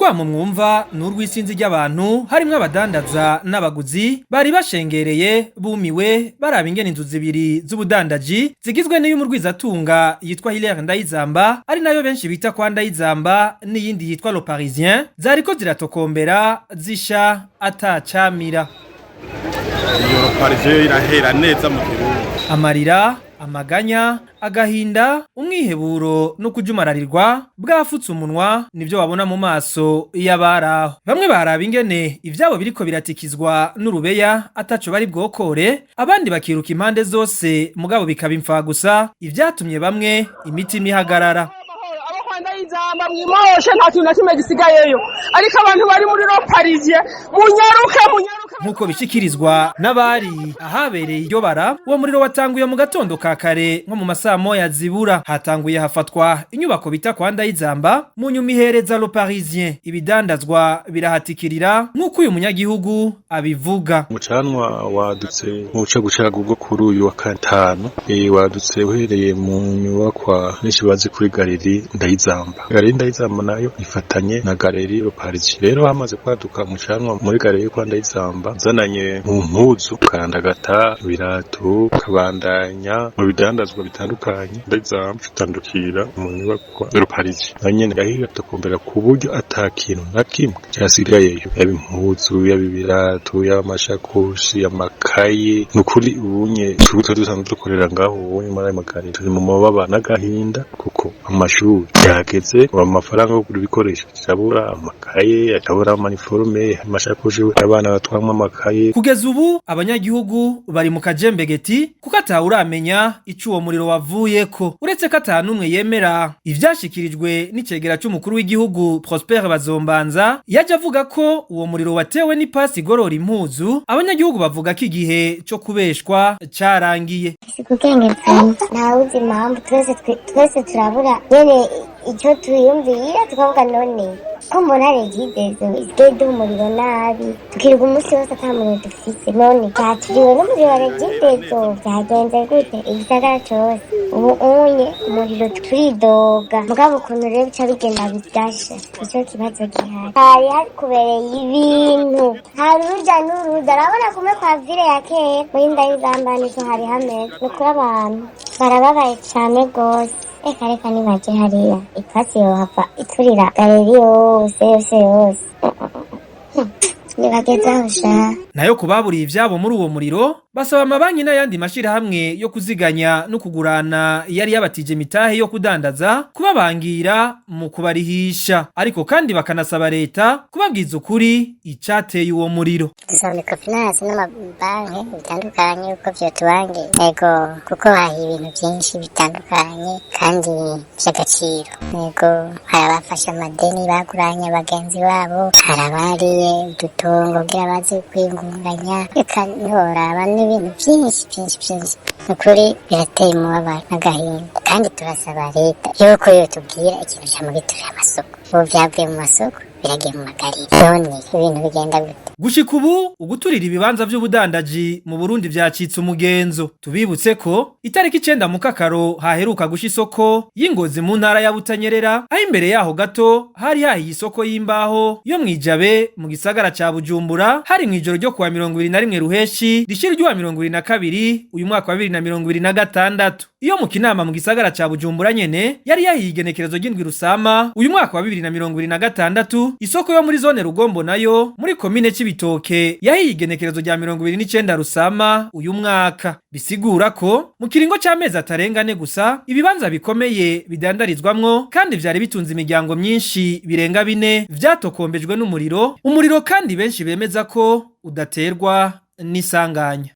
Urwamo mwumva n'urwisinzi ry'abantu harimwo abadandaza n'abaguzi bari bashengereye bumiwe baraba ingene inzu zibiri z'ubudandaji zigizwe n'iy'umurwizatunga yitwa Hilaire Ndayizamba ari nayo benshi bita kwa Ndayizamba n'iyindi yitwa Le Parisien zariko ziratokombera zisha atacamira. Iyo Le Parisien irahera neza mu Kirundi. Amarira, amaganya, agahinda, umwiheburo no kujumararirwa bwafutse umunwa nivyo babona mu maso y'abaraho. Bamwe baraba ingene ivyabo biriko biratikizwa n'urubeya ataco bari bwokore, abandi bakiruka impande zose mugabo bikaba imfa gusa, ivyatumye bamwe imitima ihagarara. Ndayizamba mwimoshe nta kintu na kimwe gisigayeyo, ariko abantu bari muri Le Parisien munyaruke. Nkuko bishikirizwa n'abari ahabereye iryo bara, uwo muriro watanguye mu gatondo ka kare nko mu masaha moya zibura. Hatanguye hafatwa inyubako bita kwa Ndayizamba, mu nyuma ihereza Le Parisien. Ibidandazwa birahatikirira nkuko uyu munyagihugu abivuga. Umucanwa wadutse mu buce gucagurwa kuri uyu wa gatanu, wadutse uhereye mu nyubakwa n'ishibazi kuri galeri Ndayizamba. Galeri Ndayizamba nayo ifatanye na galeri Le Parisien. Rero hamaze kwaduka umucanwa muri galeri kwa Ndayizamba, zananye mu mpuzu, karandagata, ibirato, kabandanya mu bidandazwa bitandukanye. Ndayizamba itandukira mu nyubakwa Le Parisien. Nanyene gahiga tokombera ku buryo atakintu na kimwe cyasigayeyo, yaba impuzu, yaba ibirato, yaba amashakoshi, amakaye. Nukuri ubunye tubuto dusanzwe dukorera ngaho ubunye muri ayo makarito turi mu mababa n'agahinda, kuko amashuri yageze, amafaranga yo kugura ibikoresho cyabura, amakaye cyabura, amaniforme, amashakoshi abana batwamwe amakaye. Kugeza ubu abanyagihugu bari mu kajembegeti kuko atawuramenya ico uwo muriro wavuyeko, uretse ko atanumwe yemera ivyashikirijwe n'icegera c'umukuru w'igihugu Prosper Bazombanza yaje avuga ko uwo muriro watewe n'ipasi igorora impuzu. Abanyagihugu bavuga ko igihe co kubeshwa carangiye. Sikugenge ntawuzi impamvu twese turabura nyene icyo tuyumvira, tukavuga none ko mbona regidezo izgede umuriro nabi, tukirirwa umunsi wose ata muriro dufise, none cyaturiwe n'umuriro wa regidezo, byagenze gute? Igisagara cose ubu unye umuriro turidoga, mugabo ukuntu rero bica bigenda bigasha, icyo kibazo gihari. Hari hakubereye ibintu, hari urujya n'uruza, urabona kumwe kwa vile ya kera muri Ndayizamba niko hari hameze. Ni ukuri abantu barababaye cyane gose. Reka nibaje hariya ipasi yohava iturira galeri yose nibageza sha. Nayo kubaburiye ivyabo muri uwo muriro basaba amabanki n'ayandi mashirahamwe yo kuziganya no kugurana yari yabatije mitahe yo kudandaza kubabangira mu kubarihisha, ariko kandi bakanasaba leta kubabwiza ukuri icateye uwo muriro. Dusaba microfinance n'amabanki bitandukanye uko vyotubangiye, ego kuko hari ibintu byinshi bitandukanye kandi vy'agaciro. Ego hari abafashe amadeni baguranye abagenzi babo, hari abariye udutongo kugira baze kwingunganya, reka ntiworaba n'ibintu byinshi. Nukuri birateye umubabaro n'agahinda, kandi turasaba leta yuko yotubwira ikintu camugiturira amasoko. Ubu vyavuye mu masoko biragiye mu magariro, none ibintu bigenda gute? Gushika ubu uguturira ibibanza vy'ubudandaji mu Burundi vyacitse umugenzo. Tubibutse ko itariki 9 mu kakaro haheruka gusha isoko y'Ingozi mu ntara ya Butanyerera, aho imbere yaho gato hari hahiye isoko y'imbaho yo mwijabe mu gisagara ca Bujumbura, hari mwijoro ryo kuwa 21 ruheshi rishira ryo 22 uyu mwaka wa 2026. Iyo mu kinama mu gisagara ca Bujumbura nyene yari yahiye igenekerezo ry'indwi Rusama uyu mwaka wa 2026, isoko yo muri zone Rugombo nayo muri komine Cibitoke yahiye igenekerezo rya 29 Rusama uyu mwaka. Bisigura ko mu kiringo c'amezi atarengane gusa ibibanza bikomeye bidandarizwamwo kandi vyari bitunze imiryango myinshi birenga 4 vyatokombejwe n'umuriro, umuriro kandi benshi bemeza ko udaterwa n'isanganya.